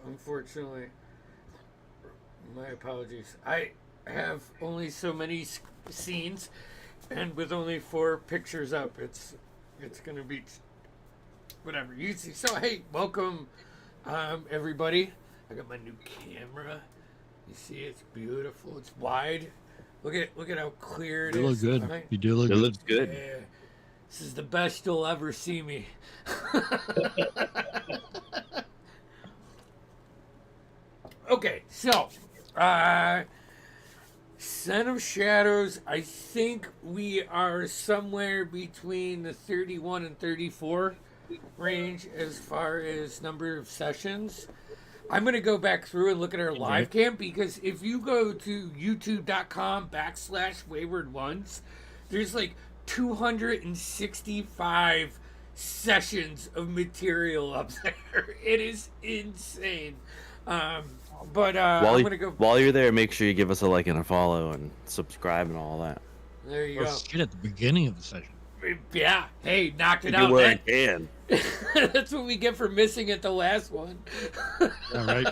Unfortunately, my apologies. I have only so many scenes, and with only 4 pictures up, it's gonna be whatever you see. So hey, welcome, everybody. I got my new camera. You see, it's beautiful. It's wide. Look at how clear it You look is. good. Right? You do look It good. looks good. Yeah. This is the best you'll ever see me. Okay, so Son of Shadows, I think we are somewhere between the 31 and 34 range as far as number of sessions. I'm going to go back through and look at our live cam, because if you go to youtube.com/wayward ones, there's like 265 sessions of material up there. It is insane. But I'm going to go. While you're there, make sure you give us a like and a follow and subscribe and all that. There you Or go. shit at the beginning of the session. Yeah. Hey, knocked it Do out. what I Man. can. That's what we get for missing at the last one. All right.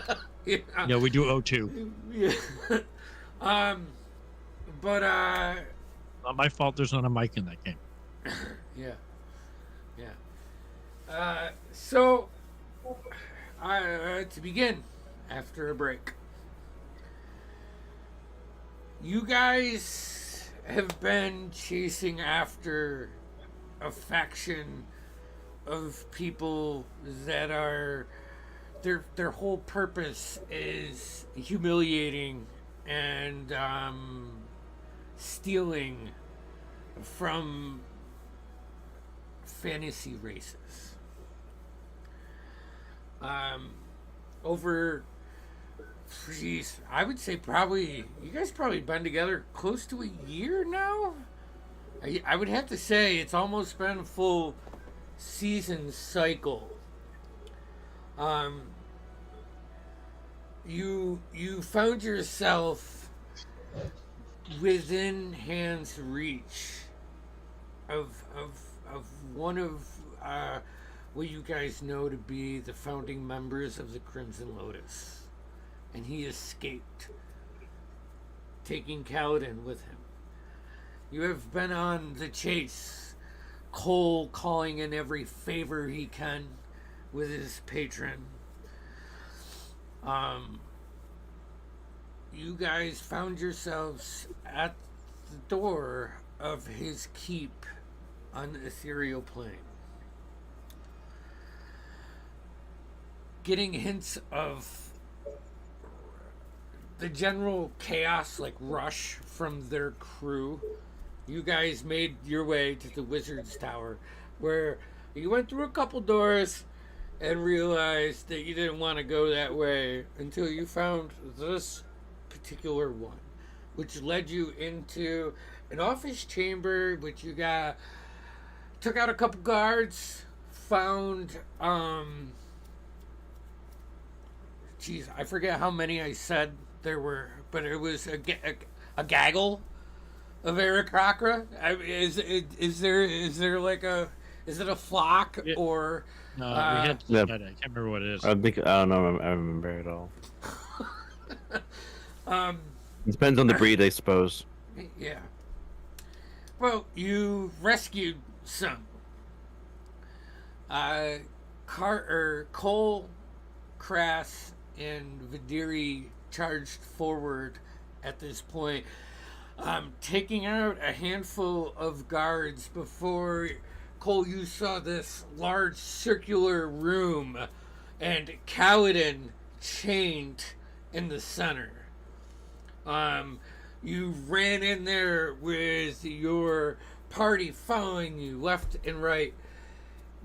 Yeah. Yeah, we do O2. Yeah. But Not my fault. There's not a mic in that game. yeah. So to begin, after a break, you guys have been chasing after a faction of people that are their whole purpose is humiliating and stealing from fantasy races. Over, geez, I would say probably you guys probably been together close to a year now. I would have to say it's almost been a full season cycle. You found yourself within hand's reach of one of what you guys know to be the founding members of the Crimson Lotus, and he escaped, taking Kaladin with him. You have been on the chase, Cole calling in every favor he can with his patron. You guys found yourselves at the door of his keep on the ethereal plane, getting hints of the general chaos, like rush from their crew. You guys made your way to the Wizard's Tower, where you went through a couple doors and realized that you didn't want to go that way until you found this particular one, which led you into an office chamber, which you took out a couple guards, found geez, I forget how many I said there were, but it was a gaggle of Aarakocra. Is there like a, is it a flock or? No, we had. Yeah. I can't remember what it is. I don't know. I remember it all. It depends on the breed, I suppose. Yeah. Well, you rescued some. Cole, Crass, and Vidiri charged forward at this point, taking out a handful of guards before, Cole, you saw this large circular room and Kaladin chained in the center. You ran in there with your party following you left and right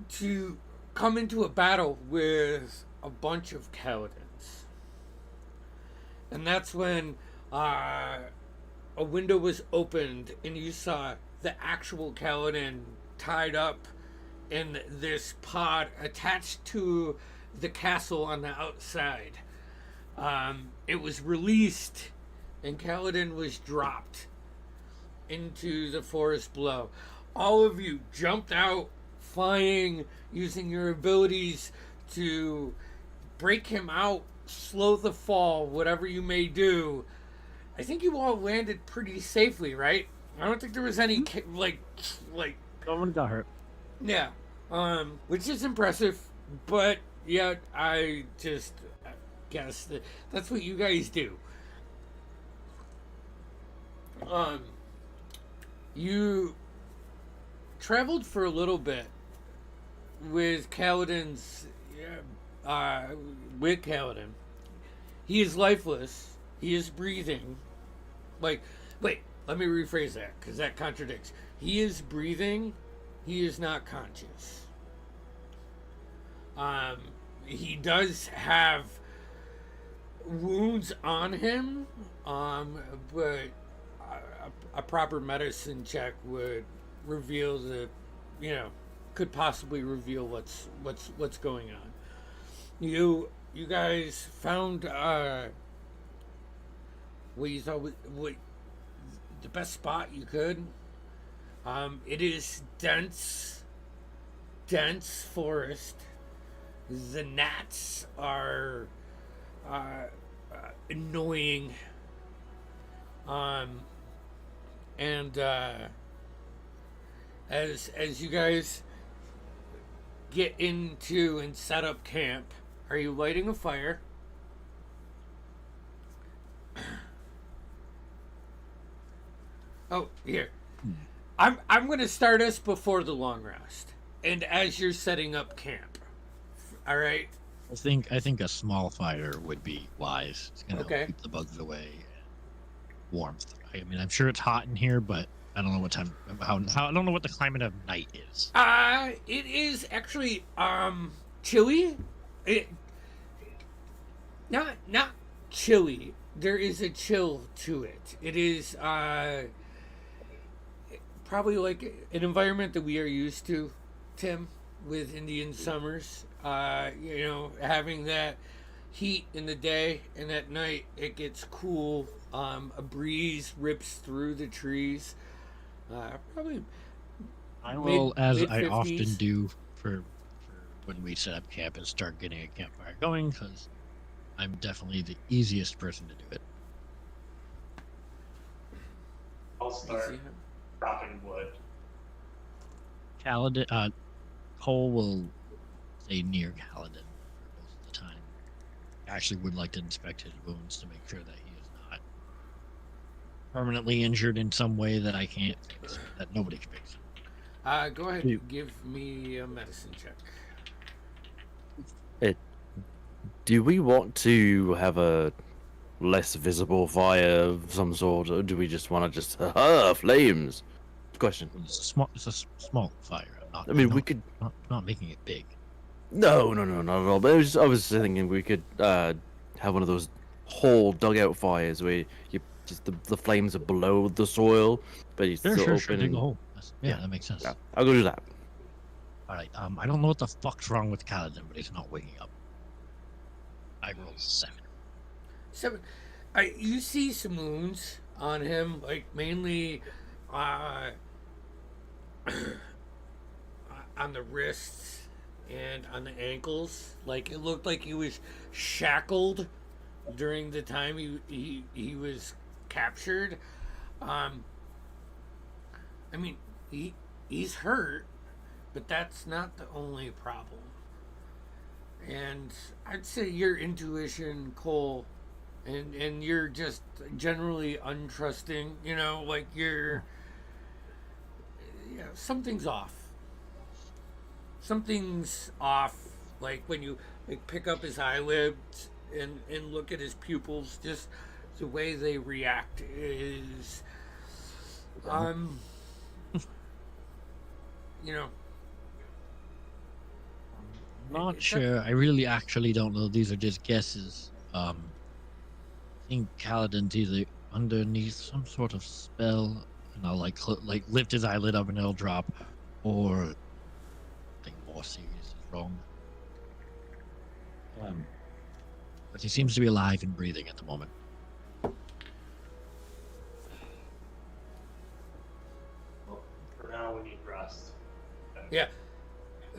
to come into a battle with a bunch of Kaladins. And that's when a window was opened and you saw the actual Kaladin tied up in this pod attached to the castle on the outside. It was released and Kaladin was dropped into the forest below. All of you jumped out, flying, using your abilities to break him out, slow the fall, whatever you may do. I think you all landed pretty safely, right? I don't think there was any like Someone got hurt. yeah, which is impressive, but yet I just guess that's what you guys do. You traveled for a little bit with Kaladin's, with Kaladin. He is lifeless. He is breathing. Wait, let me rephrase that, because that contradicts. He is breathing. He is not conscious. He does have wounds on him, but a proper medicine check would reveal could possibly reveal what's going on. You guys found what you thought what the best spot you could. It is dense forest. The gnats are annoying. And as you guys get into and set up camp, are you lighting a fire? Oh, here. I'm going to start us before the long rest, and as you're setting up camp. All right. I think a small fire would be wise. It's gonna help keep the bugs away. Warmth. I mean, I'm sure it's hot in here, but I don't know what time. How I don't know what the climate of night is. It is actually chilly. Not chilly. There is a chill to it. It is probably like an environment that we are used to, Tim, with Indian summers. Having that heat in the day, and at night it gets cool. A breeze rips through the trees. Probably. I will, as I often do for when we set up camp and start getting a campfire going, because I'm definitely the easiest person to do it. I'll start chopping wood. Kaladin, Cole will stay near Kaladin for most of the time. I actually would like to inspect his wounds to make sure that he is not permanently injured in some way that I can't fix, that nobody can fix. Go ahead and give me a medicine check. Do we want to have a less visible fire of some sort, or do we just want to just flames? Question. It's a small fire. We could not making it big. No, not at all. But I was thinking we could have one of those whole dugout fires where you just the flames are below the soil, but you still open. Dig a hole. Yeah, that makes sense. Yeah, I'll go do that. All right. I don't know what the fuck's wrong with Kaladin, but he's not waking up. I rolled 7. 7. You see some wounds on him, like mainly on the wrists and on the ankles. Like it looked like he was shackled during the time he was captured. I mean, he's hurt, but that's not the only problem. And I'd say your intuition, Cole, and you're just generally untrusting, like something's off. Something's off, like when you pick up his eyelids and look at his pupils, just the way they react is, Not sure. I really actually don't know. These are just guesses. I think Kaladin's either underneath some sort of spell, and I'll like lift his eyelid up and it'll drop, or I think more serious is wrong. But he seems to be alive and breathing at the moment. Well, for now, we need rest. Yeah.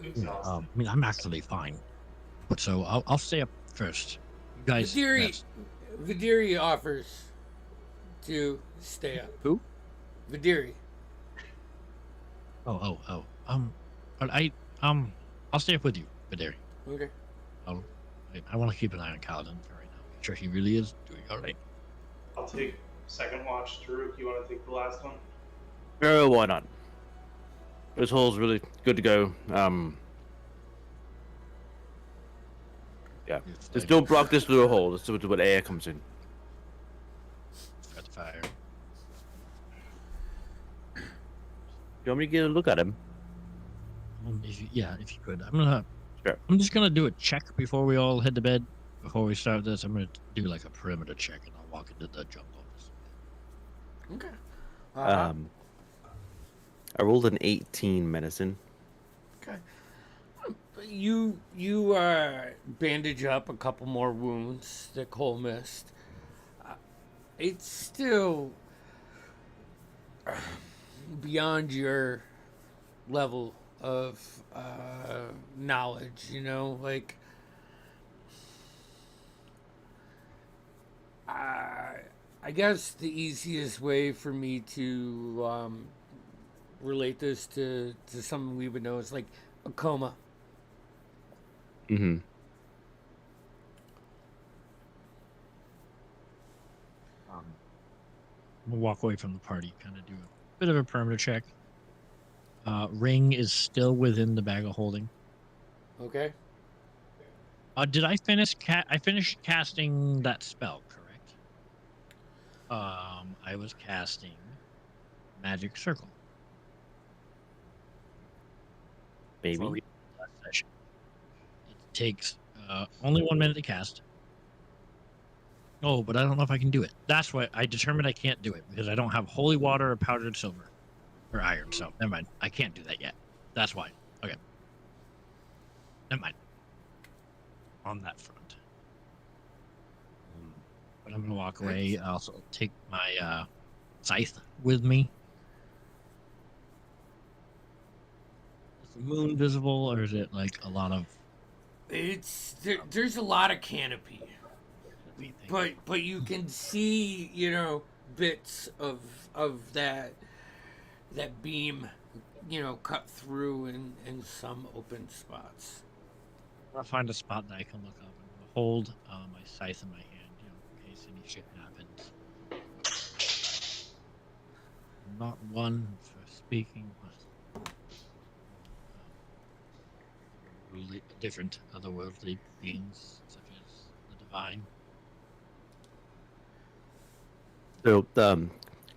Exhausted. I mean, I'm actually fine, but so I'll stay up first. You guys. rest. Vidiri offers to stay up. Who? Vidiri. Oh. But I'll stay up with you, Baderi. Okay. I want to keep an eye on Kaladin for right now. Make sure he really is doing all right. I'll take second watch. Drew, you want to take the last one? Why not? This hole's really good to go. Yeah. Just don't block this little hole. This is what air comes in. Got the fire. You want me to get a look at him? If you could. Sure. I'm just gonna do a check before we all head to bed. Before we start this, I'm gonna do like a perimeter check, and I'll walk into the jump office. Okay. I rolled an 18 medicine. Okay. You bandage up a couple more wounds that Cole missed. It's still beyond your level of knowledge, you know, like I guess the easiest way for me to relate this to something we would know is like a coma. Mm-hmm. I'm gonna walk away from the party, kind of do a bit of a perimeter check. Ring is still within the bag of holding. Okay. Did I finish? I finished casting that spell, correct? I was casting Magic Circle. Maybe. Before we last session. It takes only 1 minute to cast. Oh, but I don't know if I can do it. That's why I determined I can't do it, because I don't have holy water or powdered silver or iron. So never mind. I can't do that yet. That's why. Okay. Never mind. On that front. But I'm gonna walk away. I also take my scythe with me. Is the moon visible, or is it like a lot of? There's a lot of canopy, but you can see, you know, bits of that beam, you know, cut through in some open spots. I'll find a spot that I can look up and hold my scythe in my hand, you know, in case any shit happens. Not one for speaking, but different otherworldly beings, such as the divine. So,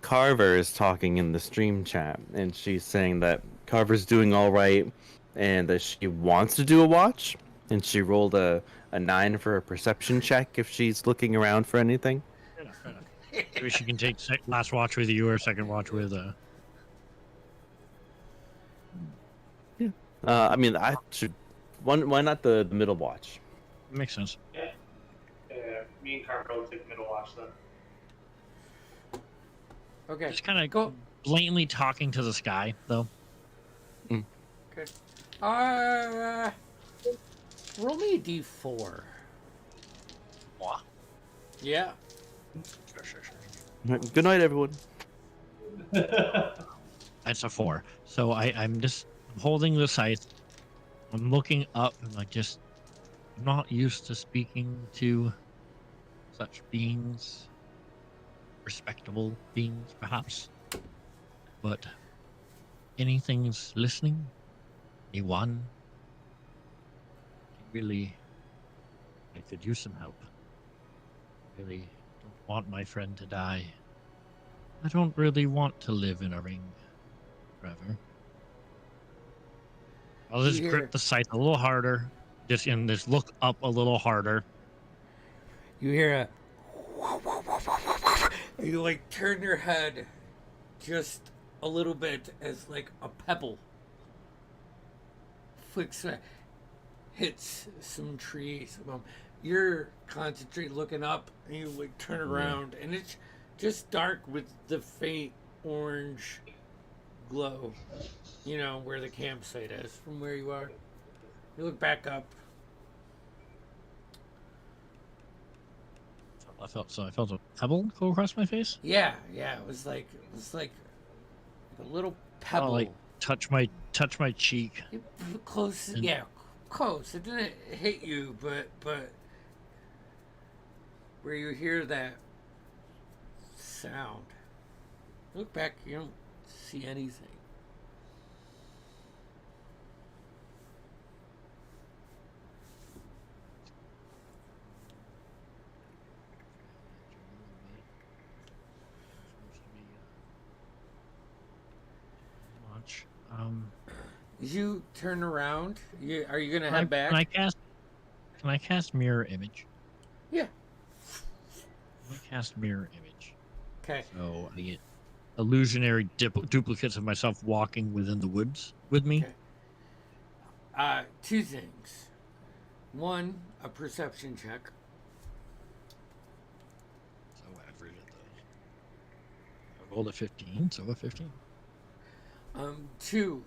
Carver is talking in the stream chat, and she's saying that Carver's doing all right, and that she wants to do a watch, and she rolled a 9 for a perception check if she's looking around for anything. Fair enough. Maybe she can take last watch with you or second watch with. I mean, I should. Why not the middle watch? Makes sense. Yeah. Me and Carver will take middle watch then. Okay. Just kind of Go. blatantly talking to the sky, though. Okay. Roll me a d4. Wow. Yeah. Sure. Good night, everyone. That's a 4. So I'm holding the scythe. I'm looking up and I'm not used to speaking to such beings. Respectable beings, perhaps. But anything's listening. Anyone. Really, I could use some help. Really don't want my friend to die. I don't really want to live in a ring forever. I'll just grip the scythe a little harder. Just look up a little harder. You hear you like turn your head just a little bit as like a pebble flicks hits some trees. You're concentrated looking up, and you like turn around, and it's just dark with the faint orange glow, you know, where the campsite is from where you are. You look back up. I felt a pebble go across my face. Yeah, it was like a little pebble. Oh, like touch my cheek. Close, And- yeah, close. It didn't hit you, but where you hear that sound, look back, you don't see anything. Much. You turn around. Are you gonna Can head back? Can I cast mirror image? Yeah. I cast mirror image. Okay. So I get illusionary duplicates of myself walking within the woods with me. Okay. Two things. One, a perception check. So average at those. I rolled a 15, so a 15. Two,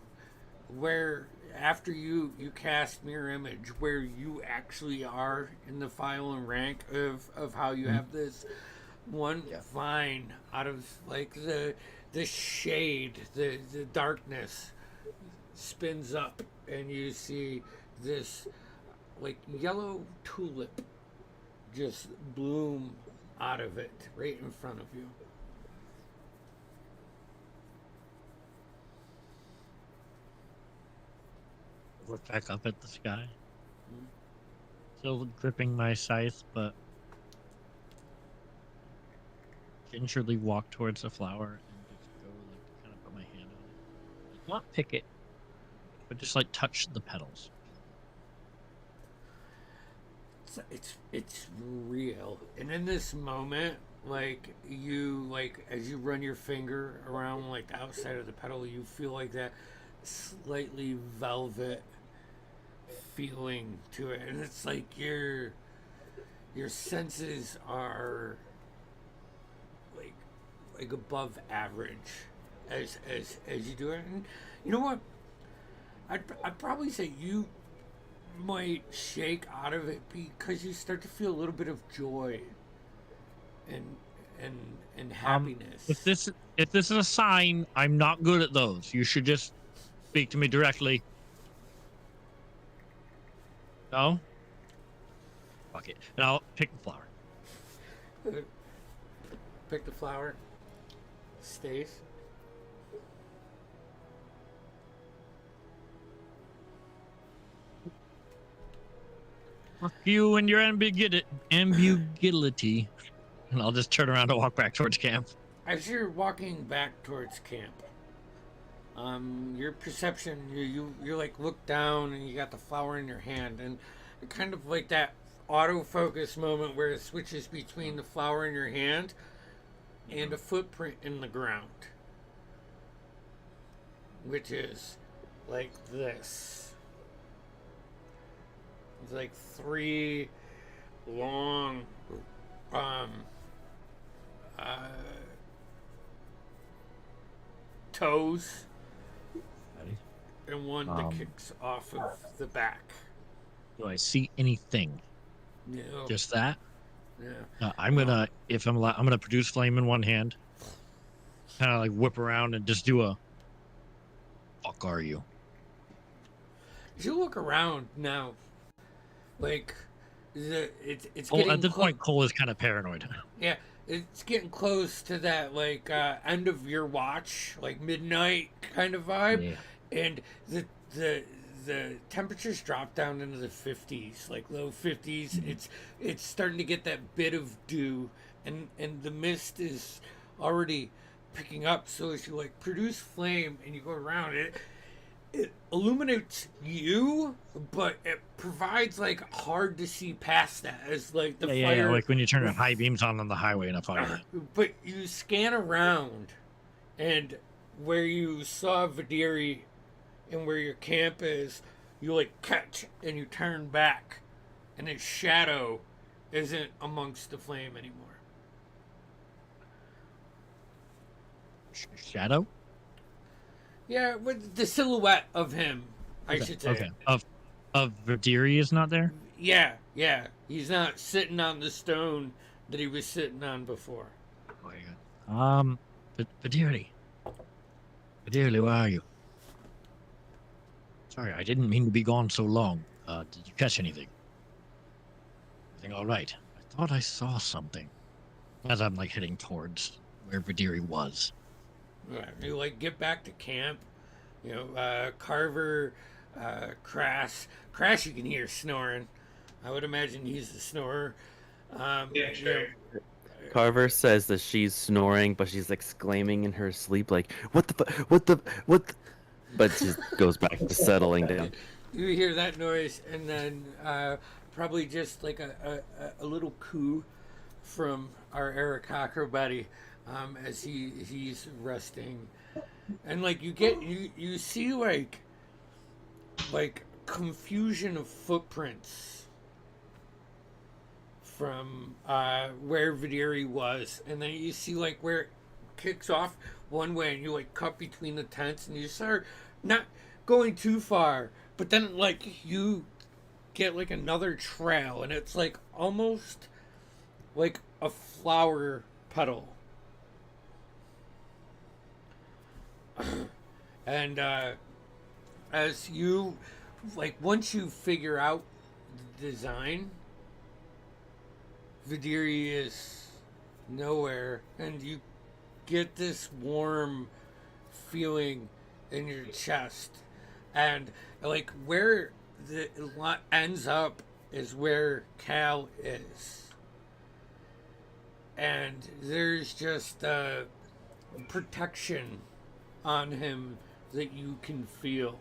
where after you cast mirror image, where you actually are in the file and rank of how you have this one vine out of like the shade, the darkness spins up, and you see this like yellow tulip just bloom out of it right in front of you. Look back up at the sky. Still gripping my scythe, but gingerly walk towards the flower and just go like kind of put my hand on it. Like, not pick it, but just like touch the petals. It's real, and in this moment, like as you run your finger around like the outside of the petal, you feel like that slightly velvet feeling to it, and it's like your senses are like above average as you do it. And you know what? I'd probably say you might shake out of it because you start to feel a little bit of joy and happiness. If this is a sign, I'm not good at those. You should just speak to me directly. No? Fuck it. And I'll pick the flower. Pick the flower. Stace. Fuck you and your ambiguity. And I'll just turn around and walk back towards camp. As you're walking back towards camp, your perception, you like look down and you got the flower in your hand, and kind of like that autofocus moment where it switches between the flower in your hand and a footprint in the ground, which is like this. It's like three long toes and one that kicks off of the back. Do I see anything? No. Just that? Yeah. I'm gonna, if I'm allowed, I'm gonna produce flame in one hand, kind of like whip around and just do a. Fuck are you? As you look around now, like it's Oh, getting at this point, Cole is kind of paranoid. Yeah, it's getting close to that like end of your watch, like midnight kind of vibe, and the temperatures drop down into the 50s, like low 50s. It's starting to get that bit of dew, and the mist is already picking up. So as you like produce flame and you go around it, it illuminates you, but it provides like hard to see past that as like the fire. Yeah, like when you turn your high beams on the highway in a fire. But you scan around, and where you saw Vidiri and where your camp is, you like catch and you turn back, and its shadow isn't amongst the flame anymore. Shadow? Yeah, with the silhouette of him, I should say. Okay. Of Verdiri is not there? Yeah. He's not sitting on the stone that he was sitting on before. Oh, yeah. Badiri. Badiri, where are you? Sorry, I didn't mean to be gone so long. Did you catch anything? Everything all right? I thought I saw something. As I'm like heading towards where Badiri was. Right. You like get back to camp. Carver, Crash. You can hear snoring. I would imagine he's the snorer. Yeah, sure. Carver says that she's snoring, but she's exclaiming in her sleep, like, "What the? What?" But she goes back to settling down. You hear that noise, and then probably just like a little coo from our Eric Cocker buddy as he's resting, and like you see like confusion of footprints from where Vidiri was, and then you see like where it kicks off one way, and you like cut between the tents, and you start not going too far, but then like you get like another trail, and it's like almost like a flower petal. And as you like once you figure out the design, Vidiri is nowhere, and you get this warm feeling in your chest, and like where the lot ends up is where Cal is, and there's just protection on him that you can feel.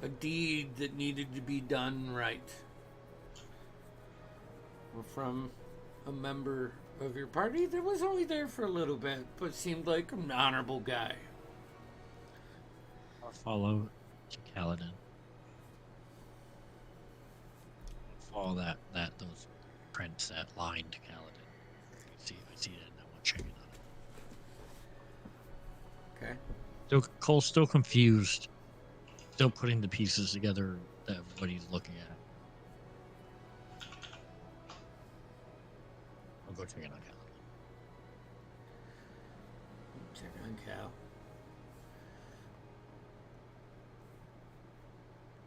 A deed that needed to be done right. Or from a member of your party that was only there for a little bit, but seemed like an honorable guy. I'll follow to Kaladin. Follow those prints that lined Kaladin. I see it now. I'm checking on it. Okay. Cole's still confused. Still putting the pieces together of what he's looking at. I'll go check in on Cal. Check on Cal.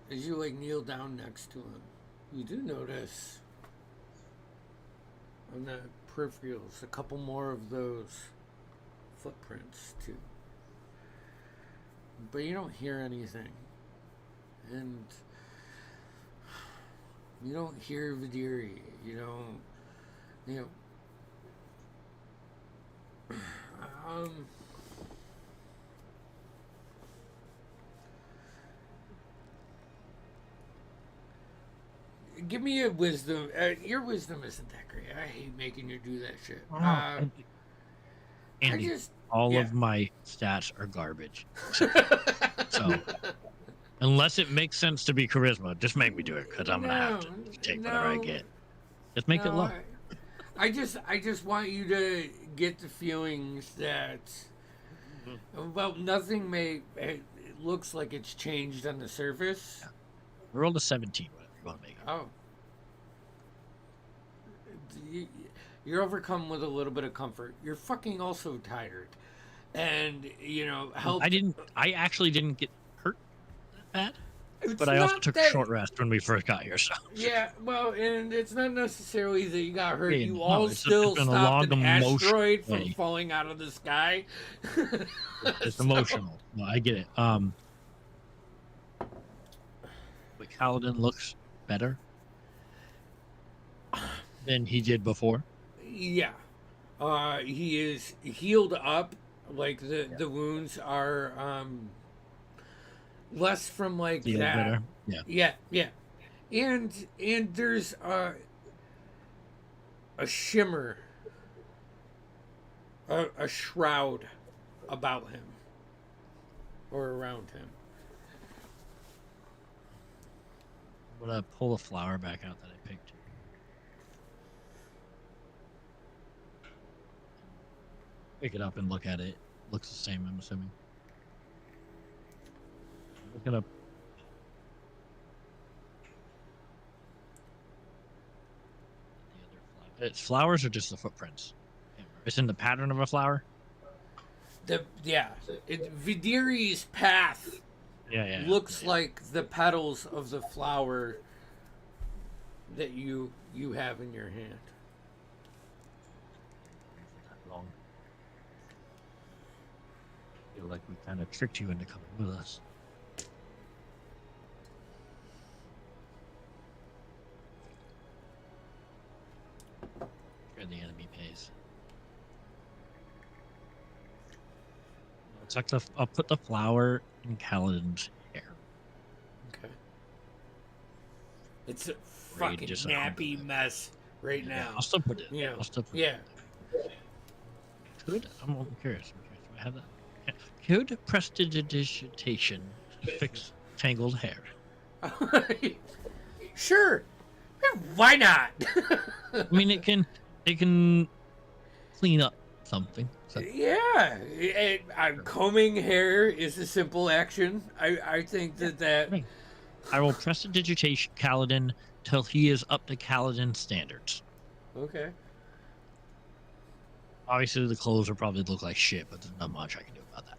As you like kneel down next to him, you do notice on the peripherals a couple more of those footprints too. But you don't hear anything. And you don't hear Vidiri. You know. Give me a wisdom. Your wisdom isn't that great. I hate making you do that shit. Andy, all of my stats are garbage. So, unless it makes sense to be charisma, just make me do it, because I'm gonna have to take whatever I get. Just make it low. I just want you to get the feelings that, well, nothing it looks like it's changed on the surface. Yeah. Roll a 17, whatever you want to make it. Oh. You're overcome with a little bit of comfort. You're fucking also tired. And, help. I actually didn't get hurt that bad. It's but I also took that, a short rest when we first got here, so. Yeah, well, and it's not necessarily that you got hurt. Yeah, you no, all still stopped an asteroid from way. falling out of the sky. It's emotional. No, I get it. But Kaladin looks better than he did before. Yeah. He is healed up. Like the wounds are less from like that. Better. Yeah. And there's a shimmer, a shroud about him or around him. I'm gonna pull a flower back out that I picked. Pick it up and look at it. Looks the same, I'm assuming. I'm gonna It's flowers or just the footprints? It's in the pattern of a flower. Vidiri's path Yeah. looks like the petals of the flower that you have in your hand. Long. I feel like we kind of tricked you into coming with us. Sure, the enemy pays. I'll put the flower in Kaladin's hair. Okay. It's a Right, fucking just like nappy that. mess right Yeah, now. I'll still put it. Yeah. I'll still put Yeah. it. Could I'm curious. Do I have that? Could prestidigitation fix tangled hair? Sure. Why not? I mean, it can clean up something. So, Yeah. Combing hair is a simple action. I think that. I will prestidigitation Kaladin till he is up to Kaladin standards. Okay. Obviously, the clothes will probably look like shit, but there's not much I can do about that.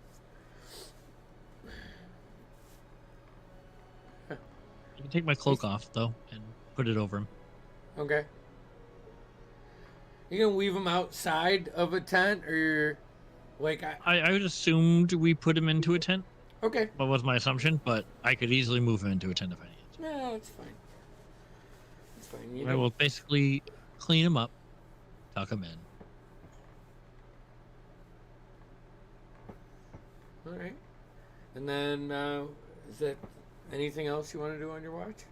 I can take my cloak off though and put it over him. Okay. You gonna leave him outside of a tent, or like I would assumed we put him into a tent. Okay. What was my assumption? But I could easily move him into a tent if I needed to. No, it's fine. It's fine. I will basically clean him up, tuck him in. All right. And then, is that anything else you want to do on your watch?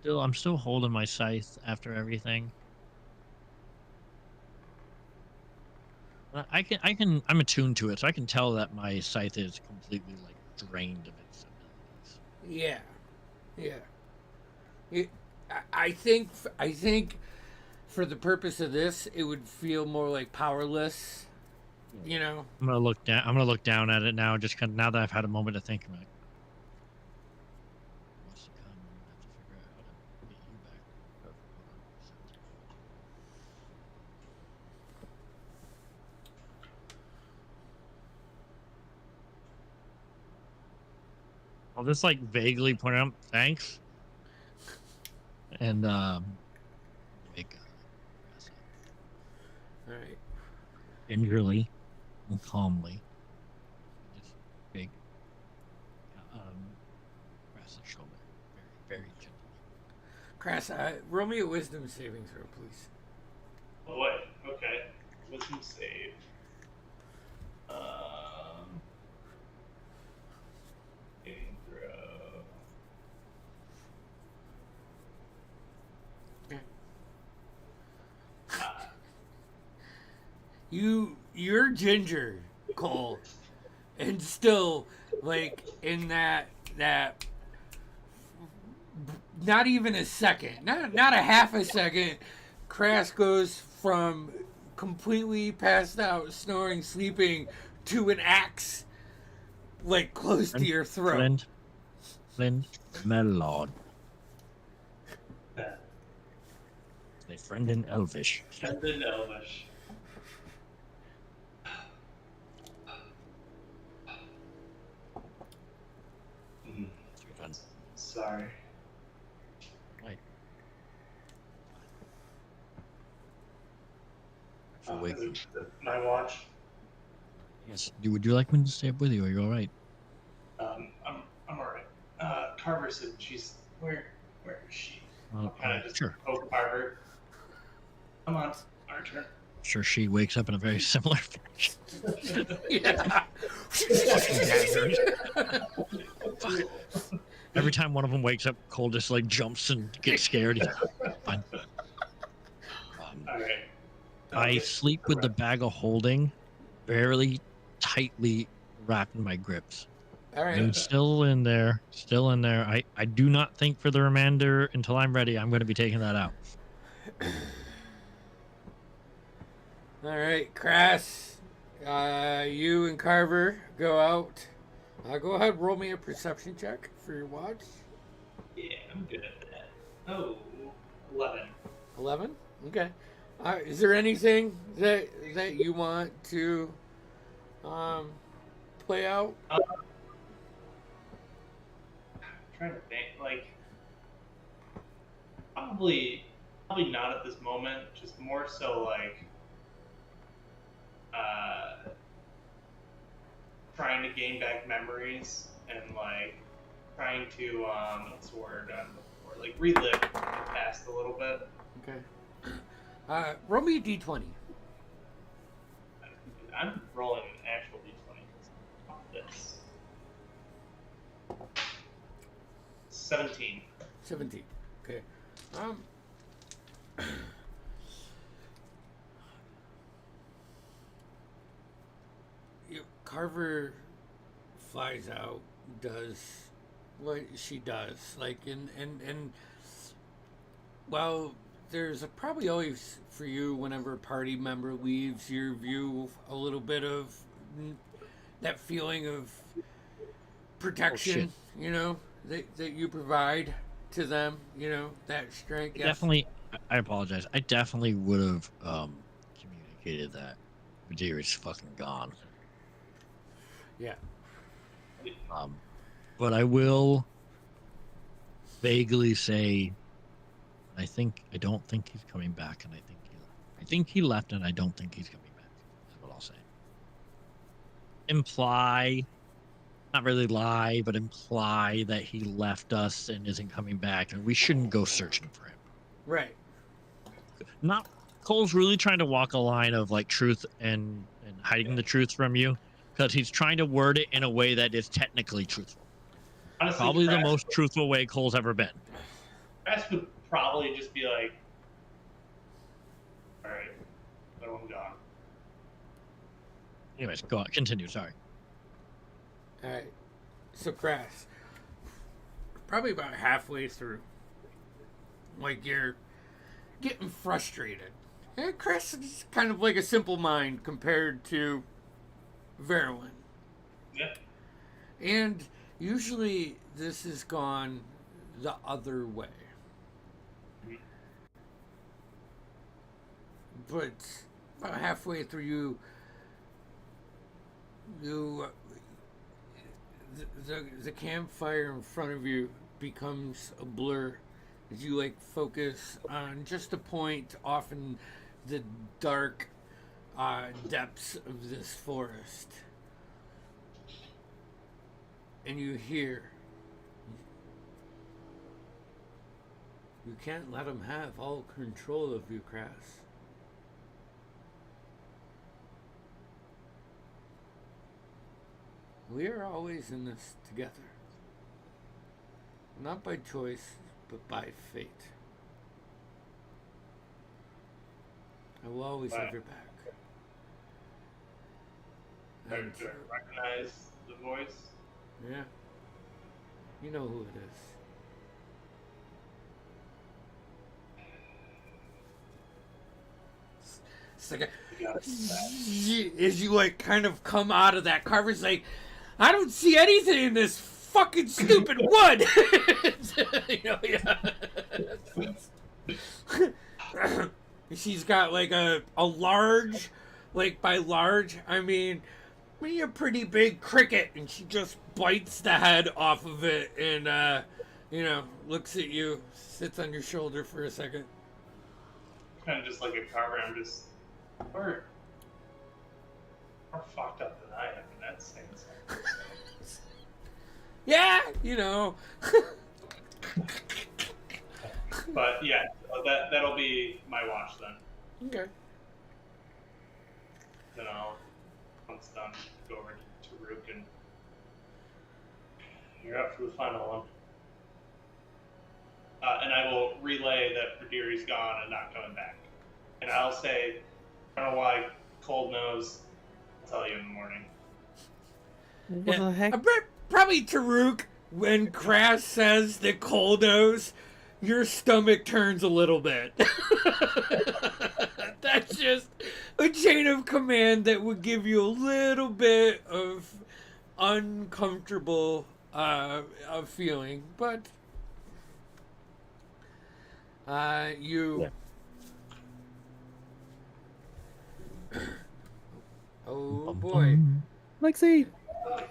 I'm still holding my scythe after everything. I'm attuned to it, so I can tell that my scythe is completely like drained of its abilities. Yeah. I think for the purpose of this, it would feel more like powerless. You know. I'm gonna look down at it now, just now that I've had a moment to think. I'm like, what's to come? I have to figure out how to get you back. I'll just like vaguely point out thanks, and make All right. gingerly and calmly, just big, press the shoulder, very, very gently. Crass, roll me a wisdom saving throw, please. Oh boy. Okay. Wisdom save. Saving throw. Okay. You're ginger, Cole, and still like in that not even a second, not a half a second, Crass goes from completely passed out, snoring, sleeping, to an axe like close to your throat. Flint, my lord. A friend in Elvish. Friend in Elvish. Sorry. Right. My watch. Yes. Would you like me to stay up with you? Are you all right? I'm alright. Carver said she's where is she? Kind of just Sure. poke Carver. Come on, our turn. Sure, she wakes up in a very similar fashion. Yeah. Every time one of them wakes up, Cole just like jumps and gets scared. He's fine. Alright. I sleep with the bag of holding fairly tightly wrapped in my grips. All right. I'm still in there. I do not think for the remainder until I'm ready, I'm going to be taking that out. All right, Crass. You and Carver go out Go ahead, roll me a perception check for your watch. Yeah, I'm good at that. Oh, 11. 11? Okay. Is there anything that you want to play out? I'm trying to think. Like, probably not at this moment. Just more so like trying to gain back memories and like trying to what's the word? Like relive the past a little bit. Okay. Roll me a d20. I'm rolling an actual d20. This 17. 17. Okay. Carver flies out, does what she does, like, and well, there's probably always for you whenever a party member leaves your view a little bit of that feeling of protection, that you provide to them, that strength. Yes. Definitely, I apologize. I definitely would have communicated that Madeira is fucking gone. Yeah. But I will vaguely say, I don't think he's coming back, and I think he left, and I don't think he's coming back. That's what I'll say. Imply, not really lie, but imply that he left us and isn't coming back, and we shouldn't go searching for him. Right. Not Cole's really trying to walk a line of like truth and hiding the truth from you, because he's trying to word it in a way that is technically truthful. Honestly, Probably the most truthful way Cole's ever been. Crash would probably just be like, all right, I'm gone. Anyways, go on. Continue. Sorry. All right. So Crass, probably about halfway through, like you're getting frustrated. And Crass is kind of like a simple mind compared to Verwin. Yeah. And usually this has gone the other way. But about halfway through, the campfire in front of you becomes a blur as you like focus on just a point off in the dark depths of this forest, and you hear, "You can't let him have all control of you, Crass. We are always in this together. Not by choice, but by fate. I will always have your back." And, Do I recognize the voice? yeah, you know who it is. It's like as you like kind of come out of that, Carver's like, "I don't see anything in this fucking stupid wood." She's got like a large, like by large, I mean a pretty big cricket, and she just bites the head off of it and, looks at you, sits on your shoulder for a second. Kind of just like a Carver. I'm just, we're fucked up than I am, and that's saying something. Yeah, But yeah, that'll be my watch then. Okay. Then I'll, once done, go over to Rook and you're up for the final one. And I will relay that Perdiri's gone and not coming back. And I'll say, I don't know why Cold knows. I'll tell you in the morning. What the heck? Probably Taruk, when Crash says that Cole knows, your stomach turns a little bit. That's just a chain of command that would give you a little bit of uncomfortable feeling, but you. Yeah. Oh Bum, boy! bum. Lexi.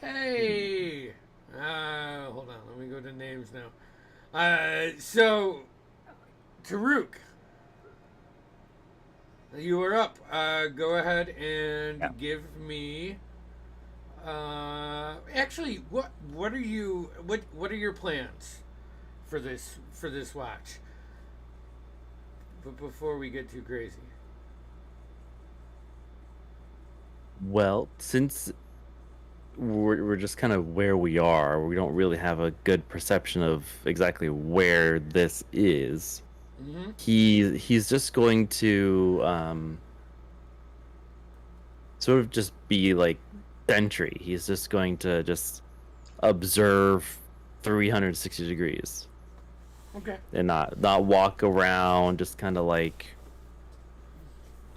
Hey, hold on. Let me go to names now. So Taruk, you are up. Go ahead and Yeah. give me. Actually, what are your plans for this watch? But before we get too crazy, Well, since we're just kind of where we are, we don't really have a good perception of exactly where this is. mm-hmm. He's just going to sort of just be like sentry. He's just going to just observe 360 degrees Okay. and not walk around, just kind of like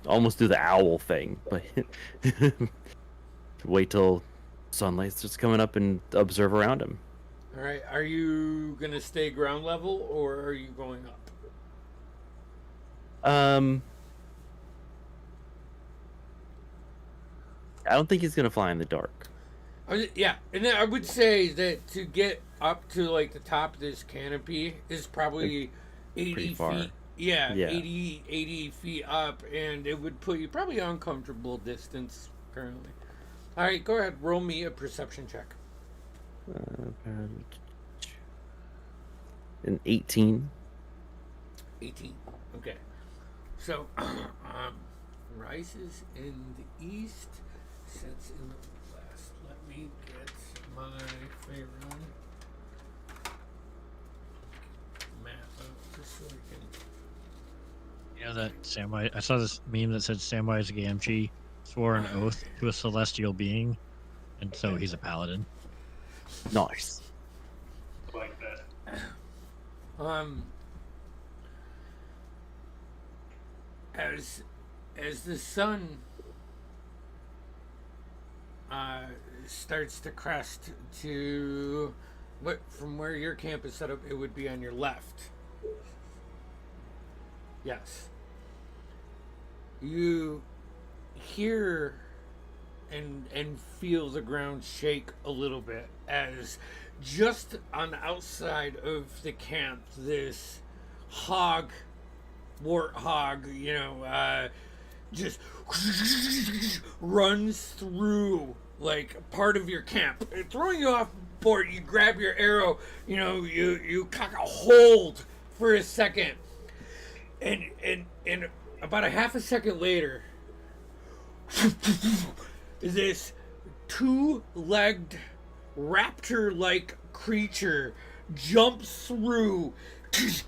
almost do the owl thing, but wait till sunlight's just coming up and observe around him. All right. Are you gonna stay ground level or are you going up? I don't think he's gonna fly in the dark. Yeah, and then I would say that to get up to like the top of this canopy is probably 80 Pretty far. feet. Yeah, Yeah. 80 feet up, and it would put you probably uncomfortable distance currently. All right, go ahead. Roll me a perception check. An 18. 18. Okay. So, rises in the east, sets in the west. Let me get my Faerun map up just so I can. You know that samurai? I saw this meme that said Samwise Gamgee swore an oath to a celestial being, and so he's a paladin. Nice. Like that. As the sun starts to crest to from where your camp is set up, it would be on your left. Yes. You hear and feel the ground shake a little bit as just on the outside of the camp, this warthog, just runs through like part of your camp, throwing you off board. You grab your arrow, you cock a hold for a second, and about a half a second later, this two-legged raptor-like creature jumps through.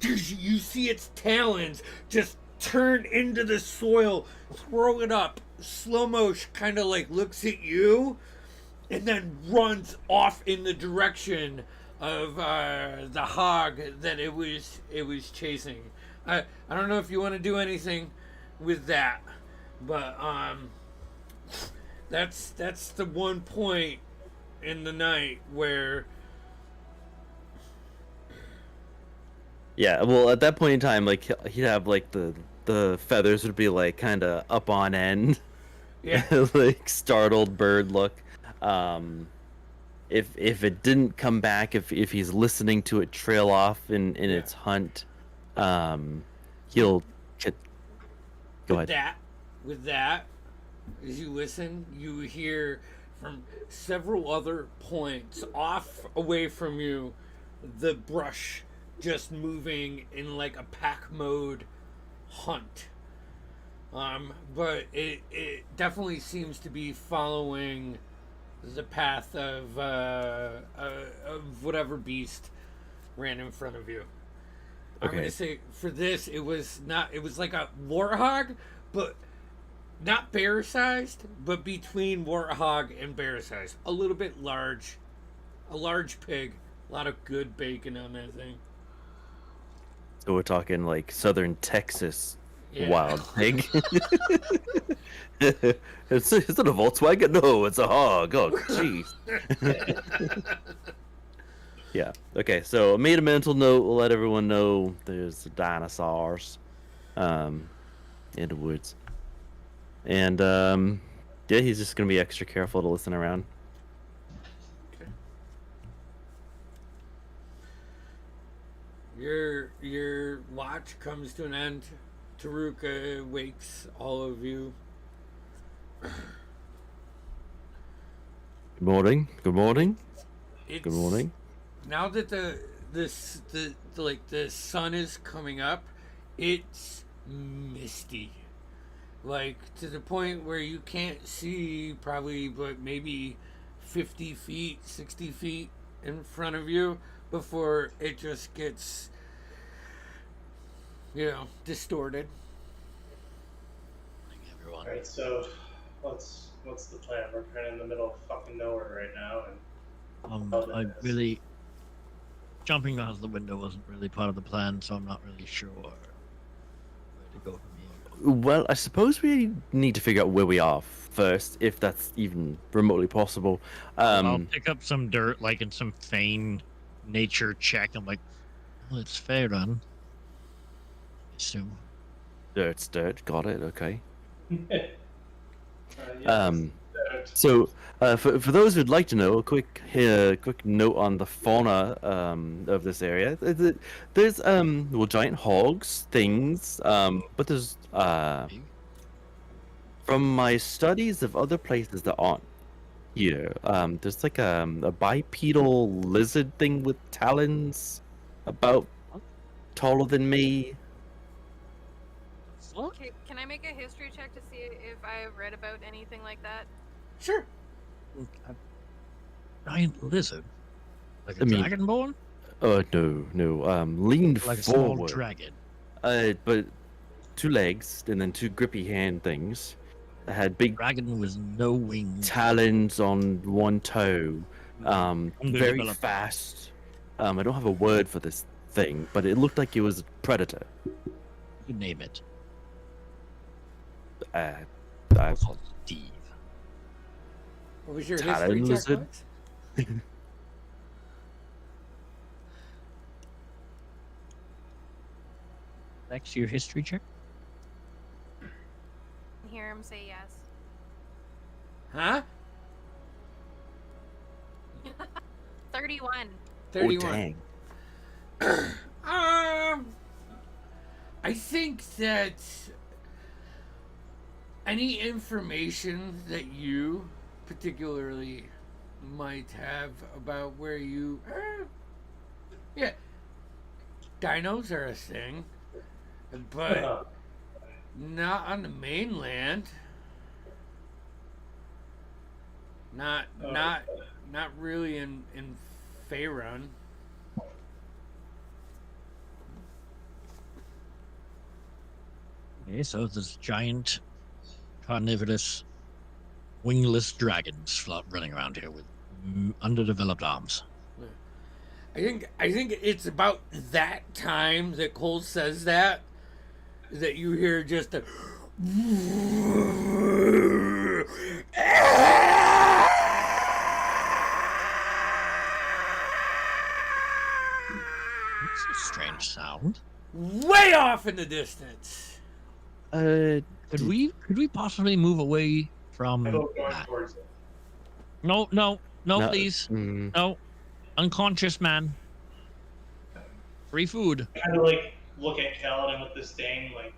You see its talons just turn into the soil, throw it up, slow motion, kind of like looks at you, and then runs off in the direction of the hog that it was chasing. I don't know if you want to do anything with that, but that's the one point in the night where. Yeah, well, at that point in time, like he'd have like the feathers would be like kind of up on end, Yeah. like startled bird look. If it didn't come back, if he's listening to it trail off in its hunt, he'll go ahead. With that, as you listen, you hear from several other points off away from you, the brush just moving in like a pack mode hunt. But it definitely seems to be following the path of whatever beast ran in front of you. I'm Okay. gonna say for this, it was like a warthog, but not bear sized, but between warthog and bear sized. A little bit large. A large pig. A lot of good bacon on that thing. So we're talking like southern Texas Yeah. Wild pig. Is it a Volkswagen? No, it's a hog. Oh, jeez. Yeah. Okay. So I made a mental note. We'll let everyone know there's dinosaurs, in the woods, and yeah, he's just gonna be extra careful to listen around. Okay. Your watch comes to an end. Taruka wakes all of you. Good morning. Good morning. It's, Good morning. Now that the sun is coming up, it's misty. Like to the point where you can't see probably but maybe 50 feet, 60 feet in front of you before it just gets distorted. Everyone. Alright, so what's the plan? We're kind of in the middle of fucking nowhere right now, and I really jumping out of the window wasn't really part of the plan, so I'm not really sure where to go from here. Well, I suppose we need to figure out where we are first, if that's even remotely possible. I'll pick up some dirt, like in some feign nature check. I'm like, well, it's fair run. I assume. Dirt's dirt. Got it. Okay. yes, So, for those who'd like to know, a quick note on the fauna of this area. There's well, giant hogs, things, but there's from my studies of other places that aren't here, there's like a bipedal lizard thing with talons, about taller than me. Okay, can I make a history check to see if I've read about anything like that? Sure. Giant lizard, like a I mean- dragonborn, No. Leaned like a small forward. dragon. But 2 legs and then 2 grippy hand things that had big Dragon with no wings. talons on 1 toe. Very Underdeveloped. fast. I don't have a word for this thing, but it looked like it was a predator. You name it. I Also Steve. What was your Talon history check, lizard? Lex? Next, your history check. Hear him say yes. Huh? 31. 31. dang. I think that any information that you particularly might have about where you yeah, dinos are a thing, but not on the mainland. Not really in Faerun. Okay, so there's giant, carnivorous, wingless dragons running around here with underdeveloped arms. I think it's about that time that Cole says that you hear just a It's a strange sound. way off in the distance. Could we possibly move away from I go going that? towards it. No, No, please. mm, No. Unconscious man. Free food. Kind of like look at Kaladin with disdain, like,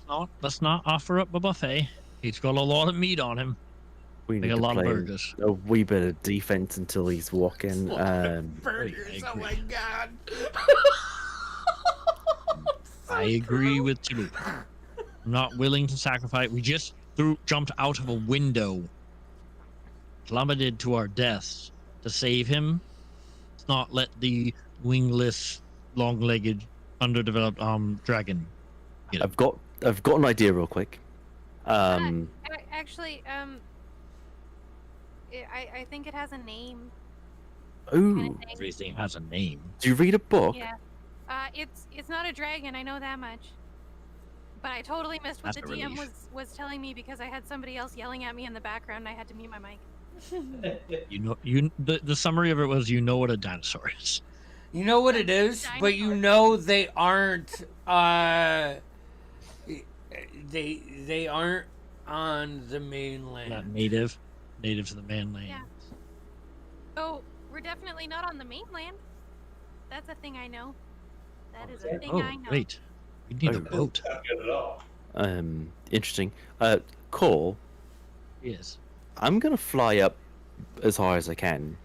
No, let's not offer up a buffet. He's got a lot of meat on him. we Like need a to lot of play burgers. a wee bit of defense until he's walking. Burgers, oh my god. I agree with you. I'm not willing to sacrifice. We just jumped out of a window, plummeted to our deaths to save him. Let's not let the wingless, long-legged, underdeveloped dragon get him. I've got an idea real quick. Actually, I think it has a name. Ooh, Everything has a name. do you read a book? Yeah. It's not a dragon. I know that much. But I totally missed what That's the a DM relief. was telling me because I had somebody else yelling at me in the background and I had to mute my mic. The summary of it was you know what a dinosaur is. You know what it is, but you know they aren't. They aren't on the mainland. Not native to the mainland. Yeah. Oh, we're definitely not on the mainland. That's a thing I know. That is a thing Oh, I know. wait. We need a Oh. boat. Not good at all. Interesting. Cole, Yes. I'm gonna fly up as high as I can.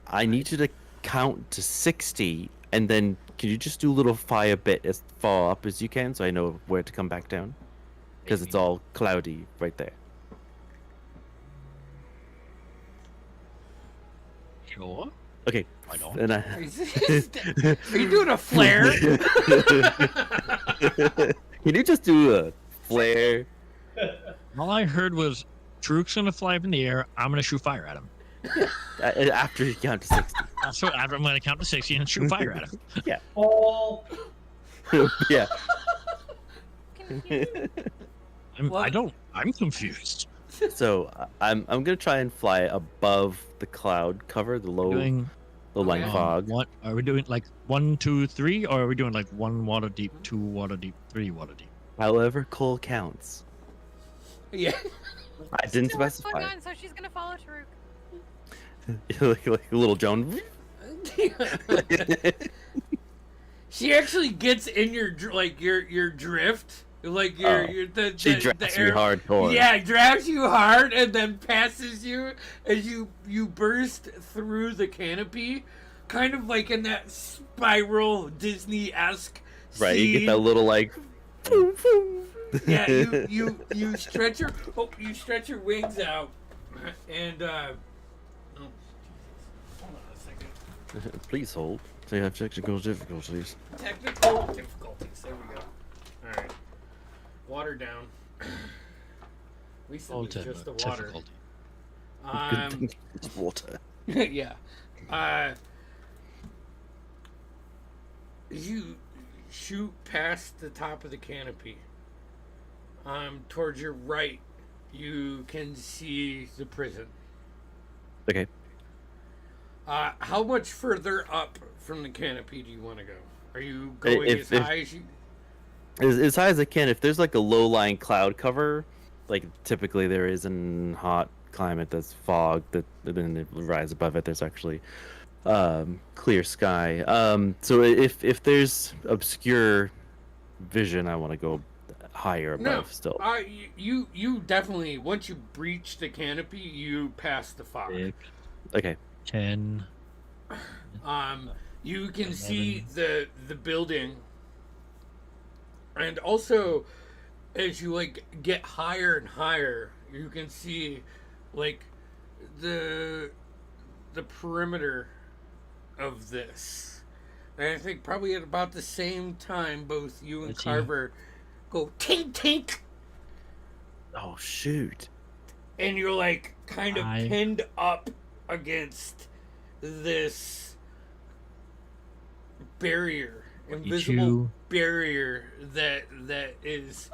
I need you to count to 60, and then can you just do a little fire bit as far up as you can, so I know where to come back down? Because it's all cloudy right there. Sure. Okay. I don't. And Are you doing a flare? Can you just do a flare? All I heard was Truk's gonna fly up in the air. I'm gonna shoot fire at him. After you count to 60. That's what I'm gonna count to 60 and shoot fire at him. Oh, Yeah. Confused. I'm confused. So I'm gonna try and fly above the cloud cover, the low Doing line Okay. fog. what are we doing? Like 1, 2, 3, or are we doing like 1 water deep, 2 water deep, 3 water deep? However, Cole counts. Yeah. I didn't Still what's specify. going on, so she's gonna follow Taruk. like a little Joan. She actually gets in your your drift, like your She the drafts me air. hardcore. Yeah, drafts you hard and then passes you as you burst through the canopy, kind of like in that spiral Disney-esque Right, scene. you get that little like. Yeah, you stretch your wings out, and oh, hold on a second. Please hold. So you have technical difficulties. Technical difficulties. There we go. All right. Water down. At least it was just the Ultimate water. difficulty. Good thing it's water. Yeah. You shoot past the top of the canopy. Towards your right, you can see the prison. Okay. How much further up from the canopy do you want to go? Are you going as high as you? As high as I can. If there's like a low-lying cloud cover, like typically there is in hot climate, that's fog. That then it rise above it. There's actually clear sky. So if there's obscure vision, I want to go higher above still. You definitely, once you breach the canopy, you pass the fog. 6, Okay. 10. You can see the building, and also as you like get higher and higher, you can see like the perimeter of this. And I think probably at about the same time, both you and Let's see. Carver go tink tink, Oh shoot. and you're like kind of I- pinned up against this barrier, invisible you- barrier that is,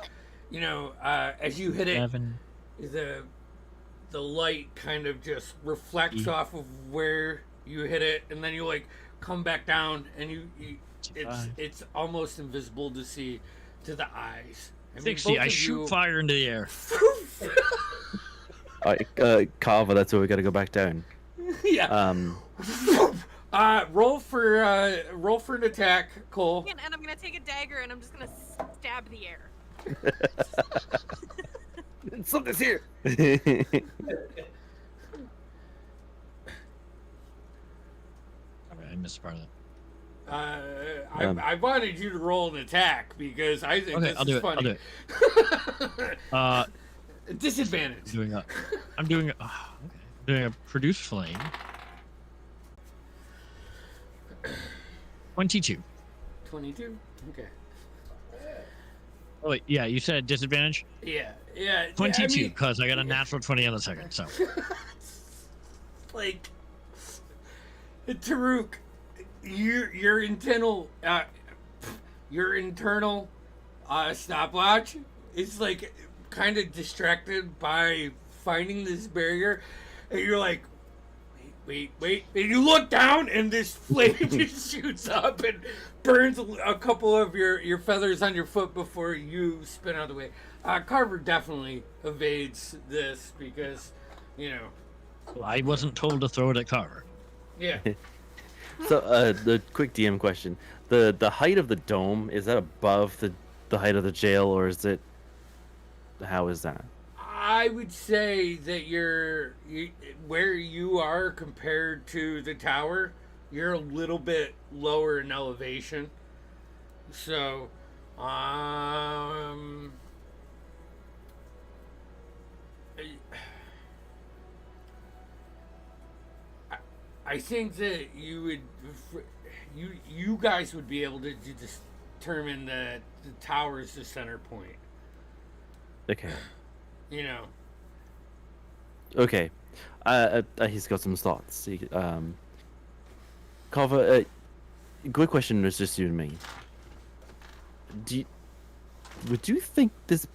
as you hit it, 7. the light kind of just reflects off of where you hit it, and then you like come back down, and it's almost invisible to see to the eyes. I mean, 60. both I of shoot you- fire into the air. Carver, that's where we gotta go back down. Yeah. Roll for an attack, Cole. And I'm gonna take a dagger and I'm just gonna stab the air. Something's here. Sorry, I missed part of that. I wanted you to roll an attack because I think Okay, this I'll do is it. I'll funny. do it. Disadvantage. I'm doing a produce flame. 22. 22. Okay. Oh wait, yeah, you said disadvantage. Yeah. 22, because I got a natural 20 on the second. So Like, Taruk, your internal Stopwatch is like kind of distracted by finding this barrier, and you're like, wait, and you look down, and this flame just shoots up and burns a couple of your feathers on your foot before you spin out of the way. Carver definitely evades this because, you know. I wasn't told to throw it at Carver. Yeah. So, the quick DM question: the height of the dome, is that above the height of the jail, or is it? How is that? I would say that where you are compared to the tower, you're a little bit lower in elevation. So, I think that you guys would be able to determine that the tower is the center point. Okay. You know. Okay. He's got some thoughts. Carver, good question was just you and me. Would you think this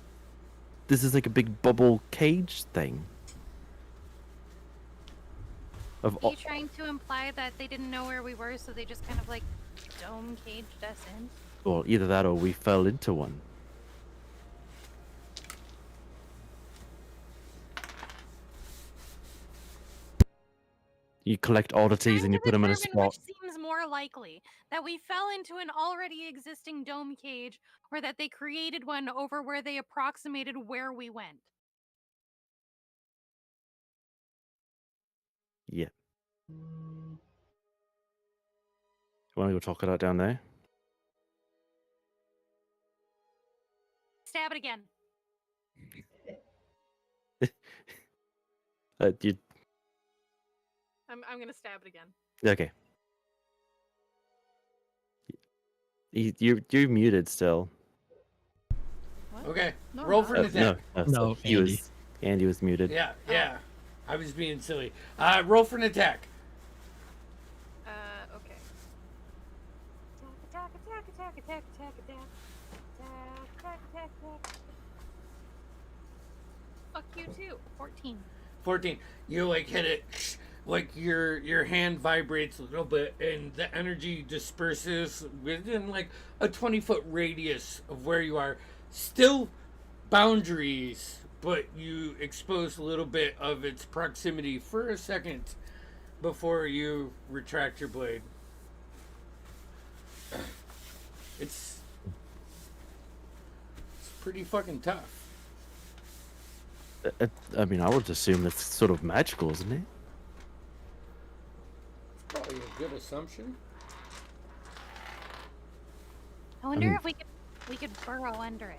is like a big bubble cage thing? Are you trying to imply that they didn't know where we were, so they just kind of like dome caged us in? Well, either that or we fell into one. You collect oddities and you put them in a spot. Which seems more likely, that we fell into an already existing dome cage, or that they created one over where they approximated where we went. Yeah. Want to go talk it out down there? Stab it again. You I'm gonna stab it again. okay? You're muted still. What? Okay. No, Roll I'm for not. an attack. No, Andy was muted. Yeah. I was being silly. Roll for an attack. Okay. Attack. Fuck you too. 14. 14. You like hit it, like your hand vibrates a little bit, and the energy disperses within like a 20-foot radius of where you are. Still boundaries, but you expose a little bit of its proximity for a second before you retract your blade. It's pretty fucking tough. I mean, I would assume that's sort of magical, isn't it? Probably a good assumption. I wonder if we could burrow under it.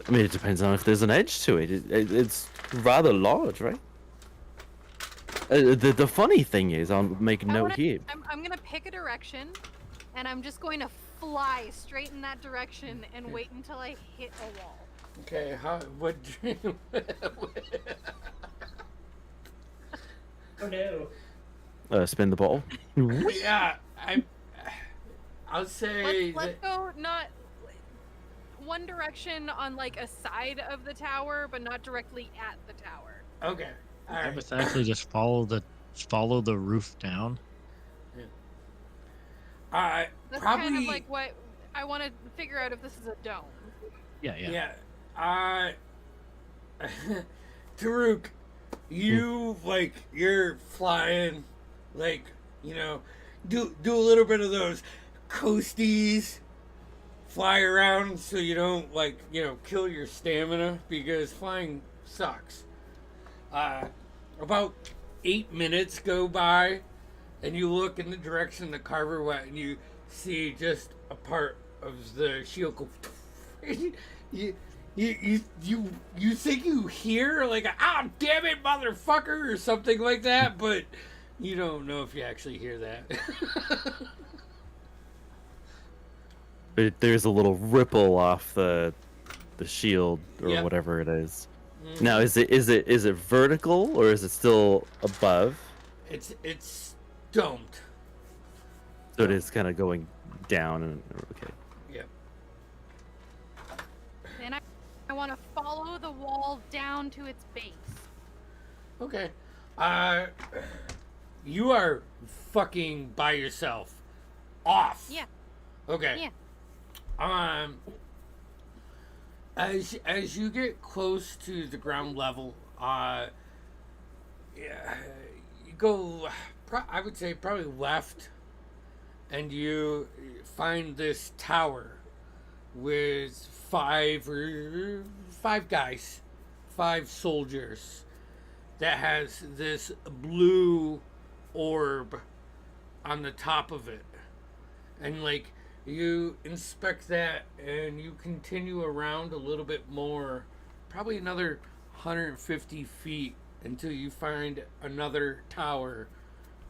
I mean, it depends on if there's an edge to it. It's rather large, right? The funny thing is, I'll make a note here. I'm gonna pick a direction, and I'm just going to fly straight in that direction and wait until I hit a wall. Okay, what dream? Oh no. Spin the bottle. Yeah, I'll say Let's go not one direction on like a side of the tower, but not directly at the tower. okay. All right. Hypothetically, just follow the roof down. That's That's probably kind of like what I want to figure out if this is a dome. Yeah. Taruk, you're flying, like, you know, do a little bit of those coasties, fly around so you don't, like, you know, kill your stamina, because flying sucks. About 8 minutes go by, and you look in the direction the Carver went, and you see just a part of the shield go. You think you hear like a damn it motherfucker or something like that, but you don't know if you actually hear that. But there's a little ripple off the shield or Yep. whatever it is. Now, is it vertical or is it still above? It's domed. So it is kind of going down and okay. Yep. I want to follow the wall down to its base. Okay. You are fucking by yourself. Off. Yeah. Okay. Yeah. As you get close to the ground level, yeah, you go, I would say probably left, and you find this tower with five guys, 5 soldiers, that has this blue orb on the top of it. And like you inspect that and you continue around a little bit more, probably another 150 feet until you find another tower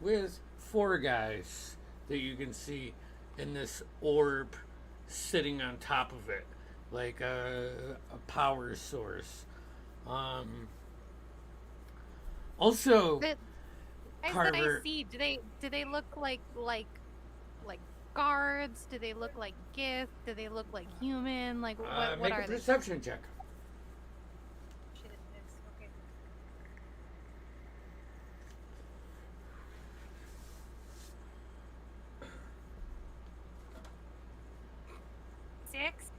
with 4 guys that you can see in this orb sitting on top of it like a power source. Also, The guys that I see, do they look like guards? Do they look like Gith? Do they look like human? Like what make are a they? perception check. Shit, it's okay. 6.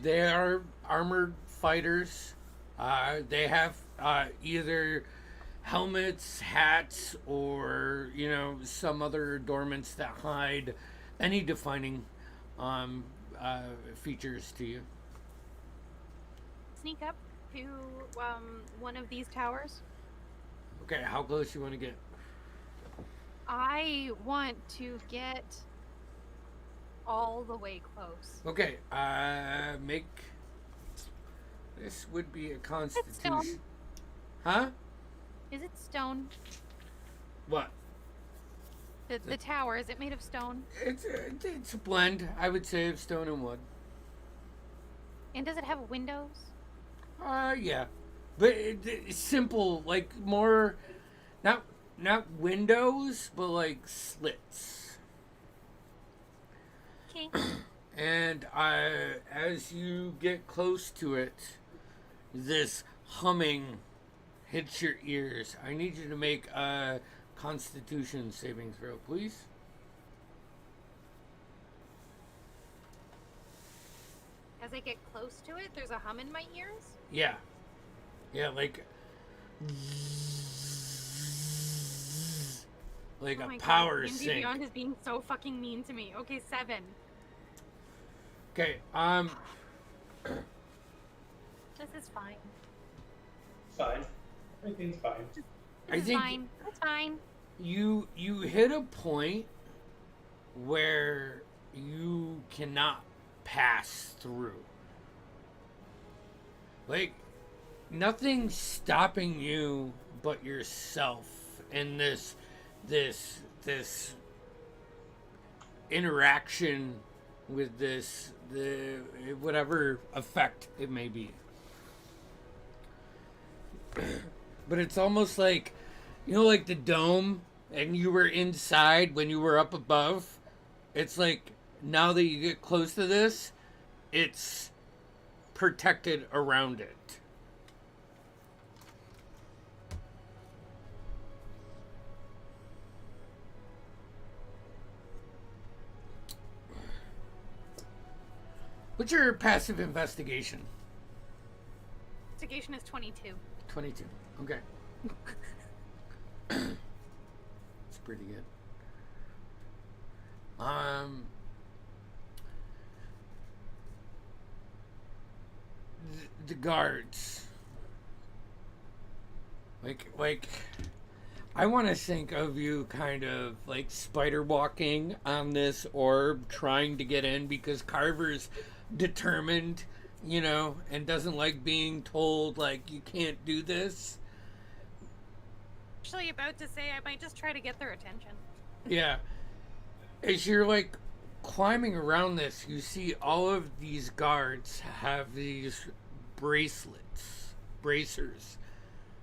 They are armored fighters. They have either helmets, hats, or some other adornments that hide any defining features to you. Sneak up to one of these towers. Okay, how close you want to get? I want to get all the way close. Okay, make. This would be a Is it constitution. stone? Huh? Is it stone? What? The tower, is it made of stone? It's a blend, I would say, of stone and wood. And does it have windows? Yeah, but it's simple, like more, not windows, but like slits. Okay. And as you get close to it, this humming hits your ears. I need you to make a Constitution saving throw, please. As I get close to it, there's a hum in my ears? Yeah, like Oh a my power God, D&D sync. Beyond is being so fucking mean to me. Okay, 7. Okay, This is fine. It's fine. Everything's fine. I This is think fine. That's fine. you hit a point where you cannot pass through. Like nothing's stopping you but yourself and this interaction with the whatever effect it may be. But it's almost like like the dome and you were inside when you were up above. It's like now that you get close to this, it's protected around it. What's your passive investigation? Investigation is 22. 22. Okay. It's pretty good. The guards. Like I want to think of you kind of like spider walking on this orb trying to get in because Carver's determined, and doesn't like being told like you can't do this. Actually about to say I might just try to get their attention. Yeah. As you're like climbing around this, you see all of these guards have these bracers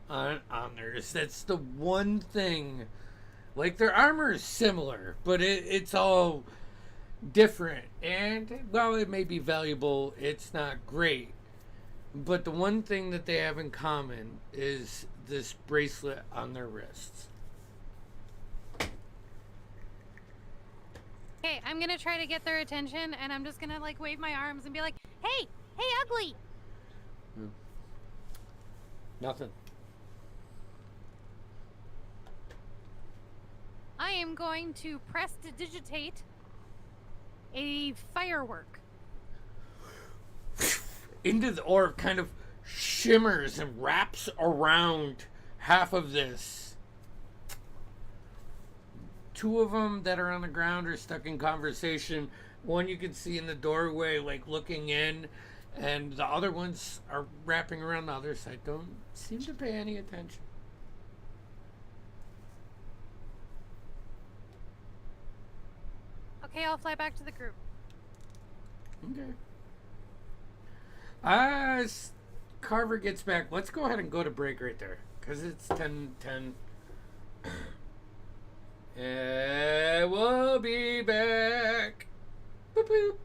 on theirs. That's the one thing. Like their armor is similar, but it's all different. And while it may be valuable, it's not great. But the one thing that they have in common is this bracelet on their wrists. Okay, I'm gonna try to get their attention, and I'm just gonna like wave my arms and be like, "Hey, hey, ugly!" Nothing. I am going to prestidigitate a firework. Into the orb kind of shimmers and wraps around half of this. Two of them that are on the ground are stuck in conversation. One you can see in the doorway, like looking in, and the other ones are wrapping around the other side. Don't seem to pay any attention. Okay, I'll fly back to the group. Okay. As Carver gets back, let's go ahead and go to break right there. Because it's 10:10. And we'll be back. Boop boop.